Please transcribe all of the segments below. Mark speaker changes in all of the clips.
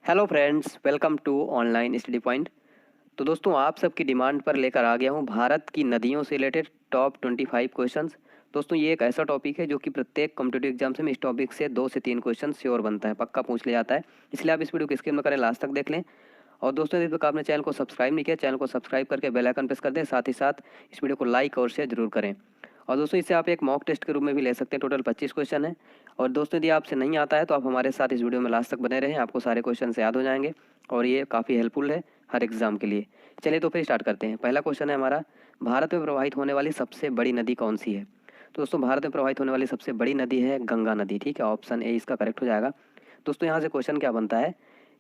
Speaker 1: Hello friends, welcome to online study point. तो दोस्तों, आप सबकी डिमांड पर लेकर आ गया हूँ भारत की नदियों से रिलेटेड टॉप 25 क्वेश्चंस। दोस्तों, ये एक ऐसा टॉपिक है जो कि प्रत्येक कॉम्पिटिटिव एग्जाम से में इस टॉपिक से 2 से 3 क्वेश्चन श्योर बनता है, पक्का पूछ लिया जाता है। इसलिए आप इस वीडियो को स्किप न करें, लास्ट तक देख लें। और दोस्तों, यदि तक आपने चैनल को सब्सक्राइब नहीं किया, चैनल को सब्सक्राइब करके बेल आइकन प्रेस कर दें। साथ ही साथ इस वीडियो को लाइक और शेयर जरूर करें। और दोस्तों, इसे आप एक मॉक टेस्ट के रूप में भी ले सकते हैं। टोटल 25 क्वेश्चन है। और दोस्तों, यदि आपसे नहीं आता है तो आप हमारे साथ इस वीडियो में लास्ट तक बने रहें, आपको सारे क्वेश्चन याद हो जाएंगे और ये काफ़ी हेल्पफुल है हर एग्जाम के लिए। चलिए तो फिर स्टार्ट करते हैं। पहला क्वेश्चन है हमारा, भारत में प्रवाहित होने वाली सबसे बड़ी नदी कौन सी है? तो दोस्तों, भारत में प्रवाहित होने वाली सबसे बड़ी नदी है गंगा नदी। ठीक है, ऑप्शन ए इसका करेक्ट हो जाएगा। दोस्तों, यहाँ से क्वेश्चन क्या बनता है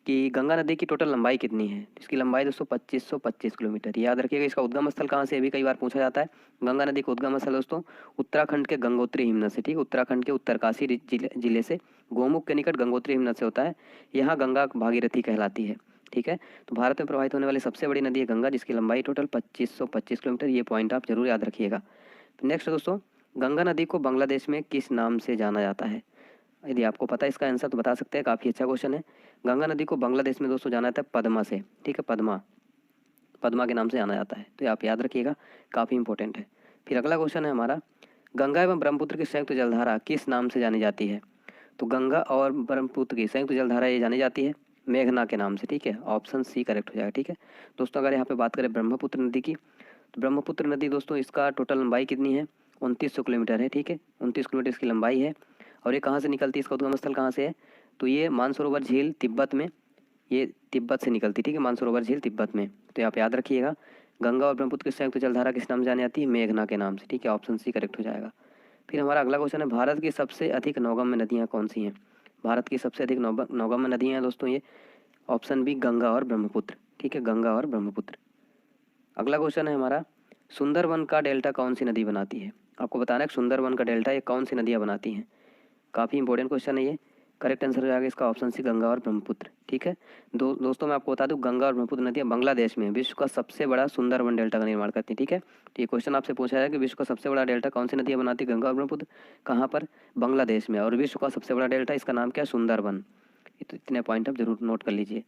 Speaker 1: कि गंगा नदी की टोटल लंबाई कितनी है? इसकी लंबाई दोस्तों 2525 किलोमीटर। याद रखिएगा। इसका उद्गम स्थल कहाँ से, ये भी कई बार पूछा जाता है। गंगा नदी का उद्गम स्थल दोस्तों उत्तराखंड के गंगोत्री हिमनद से। ठीक, उत्तराखंड के उत्तरकाशी जिले से गोमुख के निकट गंगोत्री हिमनद से होता है। यहाँ गंगा भागीरथी कहलाती है। ठीक है, तो भारत में प्रवाहित होने वाली सबसे बड़ी नदी है गंगा, जिसकी लंबाई टोटल 2525 किलोमीटर। ये पॉइंट आप जरूर याद रखिएगा। नेक्स्ट दोस्तों, गंगा नदी को बांग्लादेश में किस नाम से जाना जाता है? यदि आपको पता है इसका आंसर तो बता सकते हैं, काफ़ी अच्छा क्वेश्चन है। गंगा नदी को बांग्लादेश में दोस्तों जाना जाता है पद्मा से। ठीक है, पद्मा, पद्मा के नाम से जाना जाता है, तो ये आप याद रखिएगा, काफ़ी इंपॉर्टेंट है। फिर अगला क्वेश्चन है हमारा, गंगा एवं ब्रह्मपुत्र की संयुक्त जलधारा किस नाम से जानी जाती है? तो गंगा और ब्रह्मपुत्र की संयुक्त जलधारा ये जानी जाती है मेघना के नाम से। ठीक है, ऑप्शन सी करेक्ट हो जाएगा। ठीक है दोस्तों, अगर यहाँ पे बात करें ब्रह्मपुत्र नदी की, तो ब्रह्मपुत्र नदी दोस्तों इसका टोटल लंबाई कितनी है? 2900 किलोमीटर है। ठीक है, 29 किलोमीटर इसकी लंबाई है। और ये कहाँ से निकलती है, इसका उद्गम स्थल कहाँ से है? तो ये मानसरोवर झील तिब्बत में, ये तिब्बत से निकलती। ठीक है, मानसरोवर झील तिब्बत में, तो ये आप याद रखिएगा। गंगा और ब्रह्मपुत्र की संयुक्त जलधारा किस नाम से जानी जाती है? मेघना के नाम से। ठीक है, ऑप्शन सी करेक्ट हो जाएगा। फिर हमारा अगला क्वेश्चन है, भारत की सबसे अधिक नौगम्य नदियाँ कौन सी हैं? भारत की सबसे अधिक नौगम्य नदियाँ हैं दोस्तों ये, ऑप्शन बी गंगा और ब्रह्मपुत्र। ठीक है, गंगा और ब्रह्मपुत्र। अगला क्वेश्चन है हमारा, सुंदरवन का डेल्टा कौन सी नदी बनाती है? आपको बताना है कि सुंदरवन का डेल्टा ये कौन सी नदियाँ बनाती हैं। काफ़ी इंपॉर्टेंट क्वेश्चन है ये। करेक्ट आंसर हो जाएगा इसका ऑप्शन सी गंगा और ब्रह्मपुत्र। ठीक है दोस्तों, मैं आपको बता दूं, गंगा और ब्रह्मपुत्र नदियाँ बांग्लादेश में विश्व का सबसे बड़ा सुंदरवन डेल्टा का निर्माण करती है। ठीक है, तो ये क्वेश्चन आपसे पूछा जाए कि विश्व का सबसे बड़ा डेल्टा कौन सी नदियाँ बनाती है? गंगा और ब्रह्मपुत्र। कहाँ पर? बांग्लादेश में। और विश्व का सबसे बड़ा डेल्टा, इसका नाम क्या है? सुंदरवन। तो इतने पॉइंट आप जरूर नोट कर लीजिए।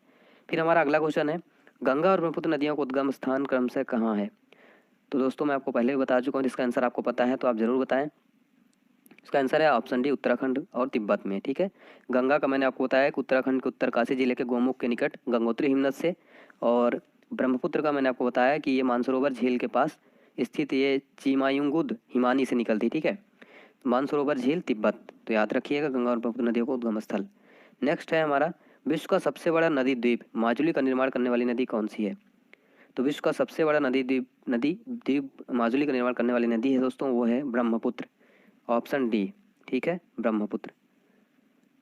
Speaker 1: फिर हमारा अगला क्वेश्चन है, गंगा और ब्रह्मपुत्र नदियों का उद्गम स्थान क्रमशः कहाँ है? तो दोस्तों, मैं आपको पहले भी बता चुका हूँ, इसका आंसर आपको पता है तो आप जरूर बताएं। इसका आंसर है ऑप्शन डी, उत्तराखंड और तिब्बत में। ठीक है, गंगा का मैंने आपको बताया कि उत्तराखंड के उत्तरकाशी जिले के गोमुख के निकट गंगोत्री हिमनद से। और ब्रह्मपुत्र का मैंने आपको बताया कि ये मानसरोवर झील के पास स्थित ये चिमायुंगुद हिमानी से निकलती। ठीक है, मानसरोवर झील तिब्बत, तो याद रखिएगा गंगा और ब्रह्मपुत्र नदियों को उद्गम स्थल। नेक्स्ट है हमारा, विश्व का सबसे बड़ा नदी द्वीप माजुली का निर्माण करने वाली नदी कौन सी है? तो विश्व का सबसे बड़ा नदी द्वीप माजुली का निर्माण करने वाली नदी है दोस्तों, वो है ब्रह्मपुत्र, ऑप्शन डी। ठीक है, ब्रह्मपुत्र।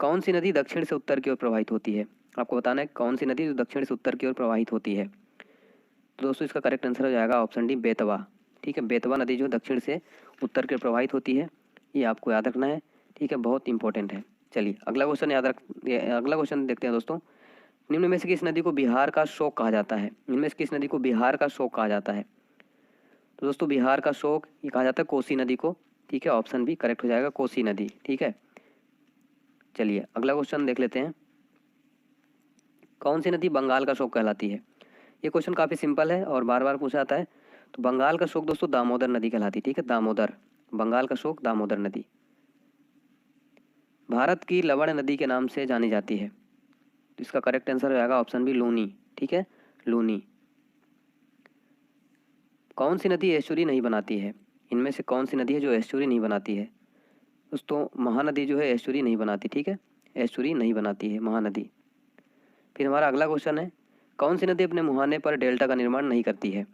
Speaker 1: कौन सी नदी दक्षिण से उत्तर की ओर प्रवाहित होती है? आपको बताना है कौन सी नदी जो दक्षिण से उत्तर की ओर प्रवाहित होती है। तो दोस्तों, इसका करेक्ट आंसर हो जाएगा ऑप्शन डी, बेतवा। ठीक है, बेतवा नदी जो दक्षिण से उत्तर की ओर प्रवाहित होती है, ये आपको याद रखना है। ठीक है, बहुत इंपॉर्टेंट है। चलिए अगला क्वेश्चन अगला क्वेश्चन देखते हैं दोस्तों, निम्न में से किस नदी को बिहार का शोक कहा जाता है? इनमें से किस नदी को बिहार का शोक कहा जाता है? तो दोस्तों, बिहार का शोक ये कहा जाता है कोसी नदी को। ठीक है, ऑप्शन बी करेक्ट हो जाएगा, कोसी नदी। ठीक है, चलिए अगला क्वेश्चन देख लेते हैं, कौन सी नदी बंगाल का शोक कहलाती है? ये क्वेश्चन काफ़ी सिंपल है और बार बार पूछा जाता है। तो बंगाल का शोक दोस्तों दामोदर नदी कहलाती है। ठीक है, दामोदर, बंगाल का शोक दामोदर नदी। भारत की लवण नदी के नाम से जानी जाती है, तो इसका करेक्ट आंसर हो जाएगा ऑप्शन बी, लूनी। ठीक है, लूनी। कौन सी नदी एस्चुरी नहीं बनाती है? इनमें से कौन सी नदी है जो एस्चुरी नहीं बनाती है? दोस्तों, महानदी जो है एस्चुरी नहीं बनाती। ठीक है, एस्चुरी नहीं बनाती है महानदी। फिर हमारा अगला क्वेश्चन है, कौन सी नदी अपने मुहाने पर डेल्टा का निर्माण नहीं करती है?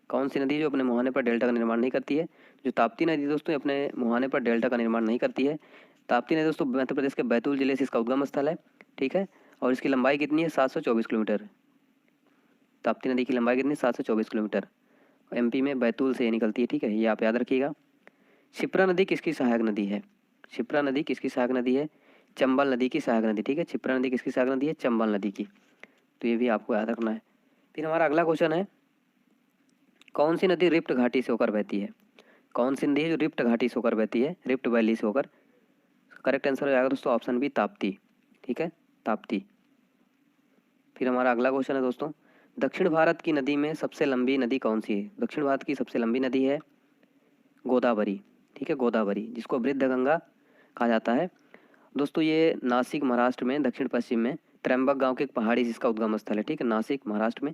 Speaker 1: कौन सी नदी जो अपने मुहाने पर डेल्टा का निर्माण नहीं करती है? जो ताप्ती नदी दोस्तों अपने मुहाने पर डेल्टा का निर्माण नहीं करती है। ताप्ती नदी दोस्तों मध्य प्रदेश के बैतूल जिले से इसका उद्गम स्थल है। ठीक है, और इसकी लंबाई कितनी है? 724 किलोमीटर। ताप्ती नदी की लंबाई कितनी? 724 किलोमीटर। एमपी में बैतूल से ये निकलती है। ठीक है, ये आप याद रखिएगा। क्षिप्रा नदी किसकी सहायक नदी है? क्षिप्रा नदी किसकी सहायक नदी है? चंबल नदी की सहायक नदी। ठीक है, क्षिप्रा नदी किसकी सहायक नदी है? चंबल नदी की, तो ये भी आपको याद रखना है। फिर हमारा अगला क्वेश्चन है, कौन सी नदी रिफ्ट घाटी से होकर बहती है? कौन सी नदी है जो रिफ्ट घाटी से होकर बहती है, रिफ्ट वैली से होकर? करेक्ट आंसर हो जाएगा दोस्तों ऑप्शन बी, ताप्ती। ठीक है, ताप्ती। फिर हमारा अगला क्वेश्चन है दोस्तों, दक्षिण भारत की नदी में सबसे लंबी नदी कौन सी है? दक्षिण भारत की सबसे लंबी नदी है गोदावरी। ठीक है, गोदावरी, जिसको वृद्ध गंगा कहा जाता है। दोस्तों ये नासिक महाराष्ट्र में दक्षिण पश्चिम में त्र्यंबक गांव के एक पहाड़ी जिसका उद्गम स्थल है। ठीक है, नासिक महाराष्ट्र में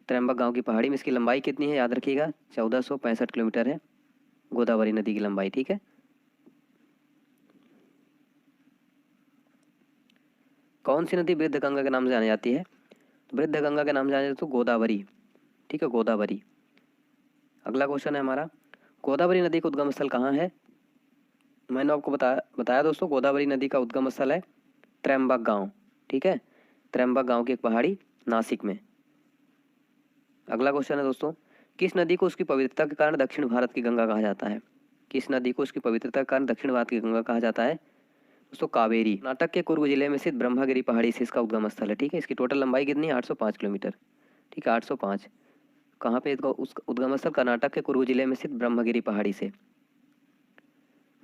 Speaker 1: त्र्यंबक गांव की पहाड़ी में इसकी लंबाई कितनी है याद रखिएगा, 1465 किलोमीटर है गोदावरी नदी की लंबाई। ठीक है, कौन सी नदी वृद्ध गंगा के नाम से जानी जाती है? वृद्ध गंगा के नाम से जानी जाती है तो गोदावरी। ठीक है, गोदावरी। अगला क्वेश्चन है हमारा, गोदावरी नदी का उद्गम स्थल कहाँ है? मैंने आपको बताया दोस्तों, गोदावरी नदी का उद्गम स्थल है त्र्यंबक गांव। ठीक है, त्र्यंबक गांव की एक पहाड़ी नासिक में। अगला क्वेश्चन है दोस्तों, किस नदी को उसकी पवित्रता के कारण दक्षिण भारत की गंगा कहा जाता है? किस नदी को उसकी पवित्रता के कारण दक्षिण भारत की गंगा कहा जाता है? दोस्तों कावेरी। कर्नाटक के कुर्ग जिले में स्थित ब्रह्मगिरी पहाड़ी से इसका उद्गम स्थल है। ठीक है, इसकी टोटल लंबाई कितनी है? 805 किलोमीटर। ठीक है, 805। कहाँ पे इसका उद्गम स्थल? कर्नाटक के कुर्ग जिले में स्थित ब्रह्मगिरी पहाड़ी से।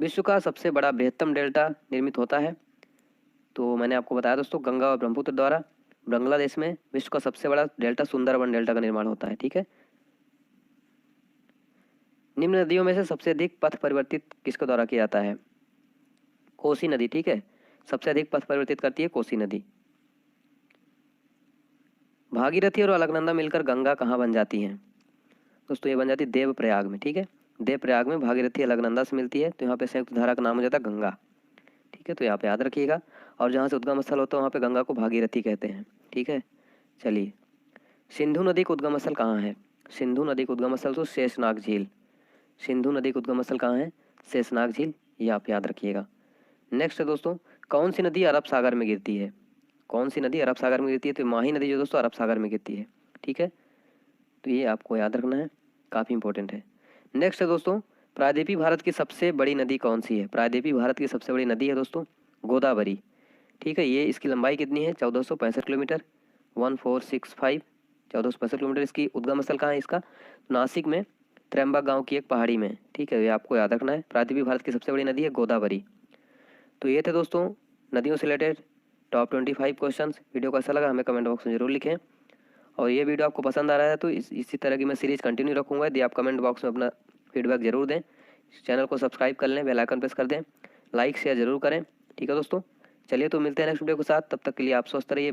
Speaker 1: विश्व का सबसे बड़ा बृहत्तम डेल्टा निर्मित होता है, तो मैंने आपको बताया दोस्तों, गंगा और ब्रह्मपुत्र द्वारा। बांग्लादेश में विश्व का सबसे बड़ा डेल्टा सुंदरबन डेल्टा का निर्माण होता है। ठीक है, निम्न नदियों में से सबसे अधिक पथ परिवर्तित किसके द्वारा किया जाता है? कोसी नदी। ठीक है, सबसे अधिक पथ परिवर्तित करती है कोसी नदी। भागीरथी और अलकनंदा मिलकर गंगा कहाँ बन जाती हैं? दोस्तों ये बन जाती है देवप्रयाग में। ठीक है, देवप्रयाग में भागीरथी अलकनंदा से मिलती है, तो यहाँ पे संयुक्त धारा का नाम हो जाता है गंगा। ठीक है, तो यहाँ पे याद रखिएगा। और जहाँ से उद्गम स्थल होता है वहाँ पे गंगा को भागीरथी कहते हैं। ठीक है, चलिए, सिंधु नदी का उद्गम स्थल कहाँ है? सिंधु नदी का उद्गम स्थल तो शेषनाग झील। सिंधु नदी का उद्गम स्थल कहाँ है? शेषनाग झील, ये आप याद रखिएगा। नेक्स्ट है दोस्तों, कौन सी नदी अरब सागर में गिरती है? कौन सी नदी अरब सागर में गिरती है? तो माही नदी जो दोस्तों अरब सागर में गिरती है। ठीक है, तो ये आपको याद रखना है, काफ़ी इंपॉर्टेंट है। नेक्स्ट है दोस्तों, प्रायद्वीपीय भारत की सबसे बड़ी नदी कौन सी है? प्रायद्वीपीय भारत की सबसे बड़ी नदी है दोस्तों गोदावरी। ठीक है, ये इसकी लंबाई कितनी है? 1465 किलोमीटर, 1465, 1465 किलोमीटर। इसकी उद्गम स्थल कहाँ है इसका? नासिक में त्र्यंबक गांव की एक पहाड़ी में। ठीक है, ये आपको याद रखना है। प्रायद्वीपीय भारत की सबसे बड़ी नदी है गोदावरी। तो ये थे दोस्तों नदियों से रिलेटेड टॉप 25 क्वेश्चंस। वीडियो को अच्छा लगा हमें कमेंट बॉक्स में जरूर लिखें, और ये वीडियो आपको पसंद आ रहा है तो इसी तरह की मैं सीरीज कंटिन्यू रखूँगा। यदि आप कमेंट बॉक्स में अपना फीडबैक जरूर दें। चैनल को सब्सक्राइब कर लें, बेल आइकन प्रेस कर दें, लाइक शेयर जरूर करें। ठीक है दोस्तों, चलिए तो मिलते हैं नेक्स्ट वीडियो के साथ। तब तक के लिए आप स्वस्थ रहिए।